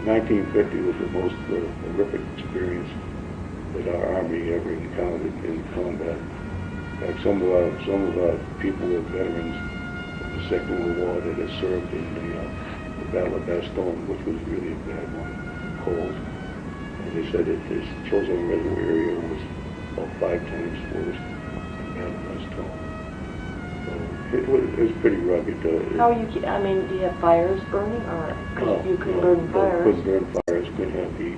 1950 was the most horrific experience that our Army ever encountered in combat. In fact, some of our people were veterans of the Second World War that had served in the Battle of Bastogne, which was really a bad one, cold. And they said that this Chosin Reservoir area was about 5 times worse than Battle of Bastogne. So it was pretty rugged. How you? I mean, do you have fires burning, or you couldn't burn fires? Couldn't burn fires. Couldn't have heat.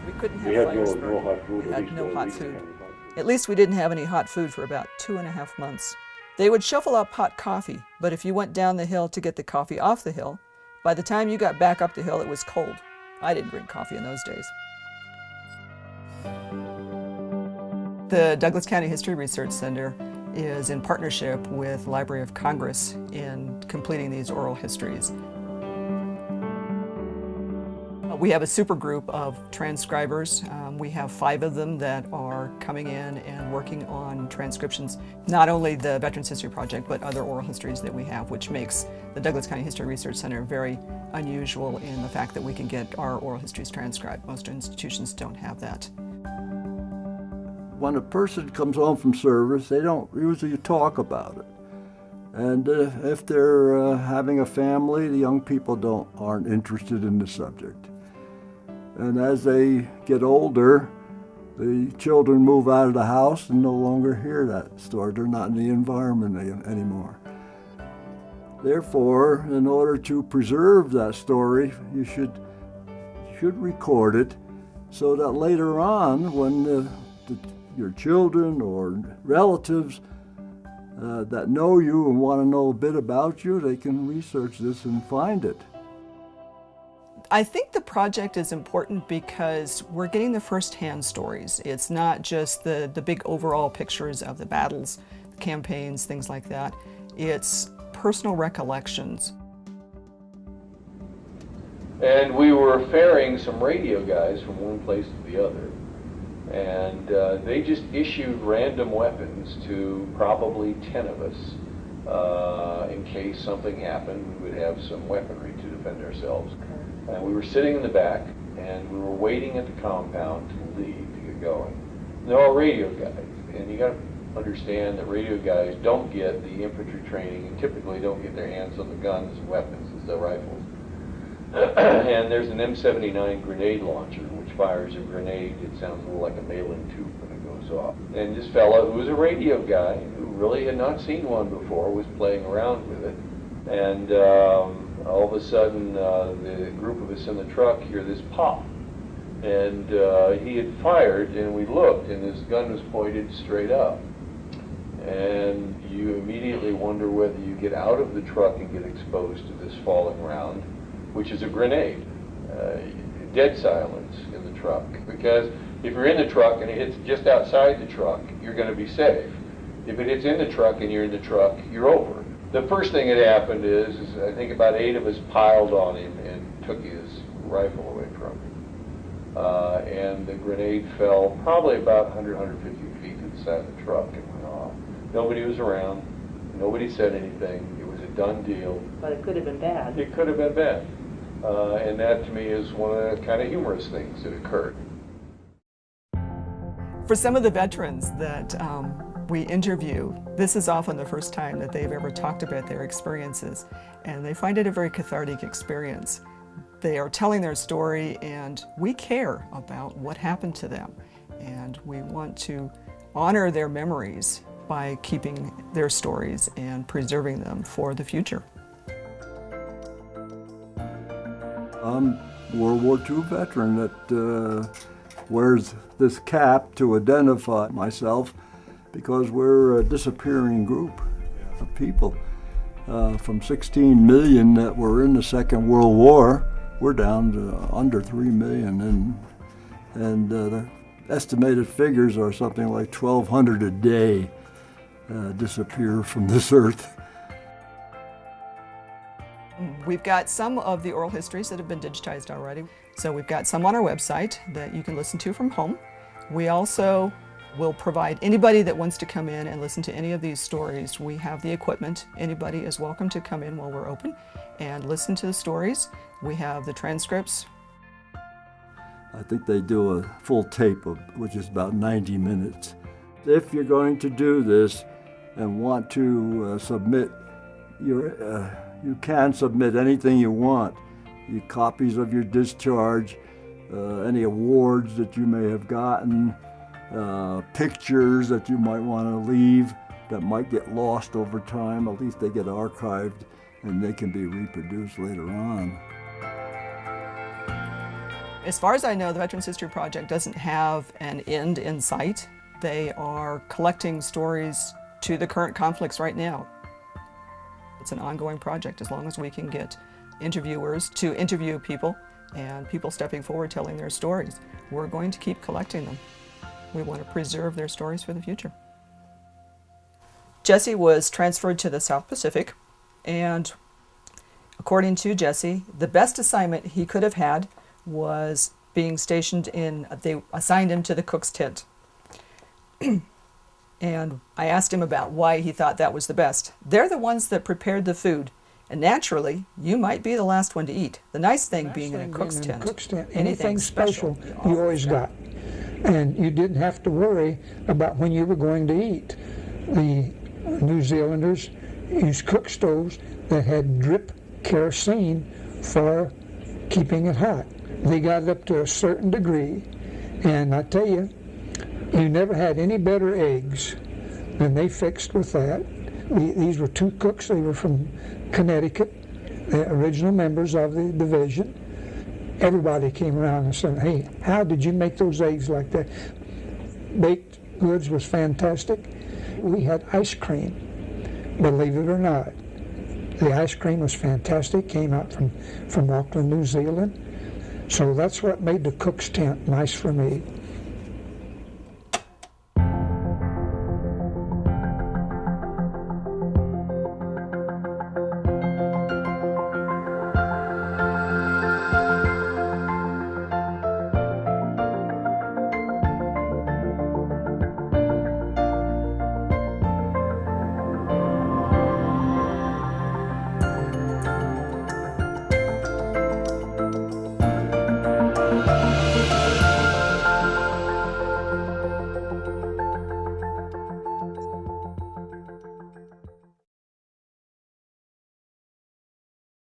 We couldn't have We had fires no burning. hot food. We at had least no at hot least food. had hot food. At least we didn't have any hot food for about 2.5 months. They would shuffle up hot coffee, but if you went down the hill to get the coffee off the hill, by the time you got back up the hill, it was cold. I didn't drink coffee in those days. The Douglas County History Research Center is in partnership with the Library of Congress in completing these oral histories. We have a super group of transcribers. We have 5 of them that are coming in and working on transcriptions, not only the Veterans History Project, but other oral histories that we have, which makes the Douglas County History Research Center very unusual in the fact that we can get our oral histories transcribed. Most institutions don't have that. When a person comes home from service, they don't usually talk about it. And if they're having a family, the young people aren't interested in the subject. And as they get older, the children move out of the house and no longer hear that story. They're not in the environment anymore. Therefore, in order to preserve that story, you should record it so that later on, when your children or relatives that know you and want to know a bit about you, they can research this and find it. I think the project is important because we're getting the first-hand stories. It's not just the big overall pictures of the battles, the campaigns, things like that. It's personal recollections. And we were ferrying some radio guys from one place to the other. And they just issued random weapons to probably 10 of us. In case something happened, we would have some weaponry to defend ourselves. And we were sitting in the back, and we were waiting at the compound to leave to get going. And they're all radio guys, and you got to understand that radio guys don't get the infantry training and typically don't get their hands on the guns and weapons as the rifles. And there's an M79 grenade launcher, which fires a grenade. It sounds a little like a mail-in tube when it goes off. And this fellow, who was a radio guy, who really had not seen one before, was playing around with it. And all of a sudden, the group of us in the truck hear this pop. And he had fired, and we looked, and his gun was pointed straight up. And you immediately wonder whether you get out of the truck and get exposed to this falling round, which is a grenade. Dead silence in the truck, because if you're in the truck and it hits just outside the truck, you're going to be safe. If it hits in the truck and you're in the truck, you're over. The first thing that happened is I think about 8 of us piled on him and took his rifle away from him. And the grenade fell probably about 100, 150 feet to the side of the truck and went off. Nobody was around. Nobody said anything. It was a done deal. But it could have been bad. It could have been bad. And that to me is one of the kind of humorous things that occurred. For some of the veterans that we interview, this is often the first time that they've ever talked about their experiences, and they find it a very cathartic experience. They are telling their story, and we care about what happened to them, and we want to honor their memories by keeping their stories and preserving them for the future. I'm a World War II veteran that wears this cap to identify myself because we're a disappearing group of people. From 16 million that were in the Second World War, we're down to under 3 million, and the estimated figures are something like 1,200 a day disappear from this earth. We've got some of the oral histories that have been digitized already. So we've got some on our website that you can listen to from home. We also will provide anybody that wants to come in and listen to any of these stories. We have the equipment. Anybody is welcome to come in while we're open and listen to the stories. We have the transcripts I think they do a full tape, which is about 90 minutes. If you're going to do this and want to submit you can submit anything you want. Your copies of your discharge, any awards that you may have gotten, pictures that you might want to leave that might get lost over time. At least they get archived and they can be reproduced later on. As far as I know, the Veterans History Project doesn't have an end in sight. They are collecting stories to the current conflicts right now. It's an ongoing project as long as we can get interviewers to interview people and people stepping forward telling their stories. We're going to keep collecting them. We want to preserve their stories for the future. Jesse was transferred to the South Pacific, and according to Jesse, the best assignment he could have had was being stationed they assigned him to the cook's tent. And I asked him about why he thought that was the best. They're the ones that prepared the food, and naturally, you might be the last one to eat. The nice thing being in a cook's tent, anything special you always got. And you didn't have to worry about when you were going to eat. The New Zealanders used cook stoves that had drip kerosene for keeping it hot. They got it up to a certain degree, and I tell you, you never had any better eggs than they fixed with that. These were two cooks. They were from Connecticut, the original members of the division. Everybody came around and said, "Hey, how did you make those eggs like that?" Baked goods was fantastic. We had ice cream, believe it or not. The ice cream was fantastic, came out from Auckland, New Zealand. So that's what made the cook's tent nice for me.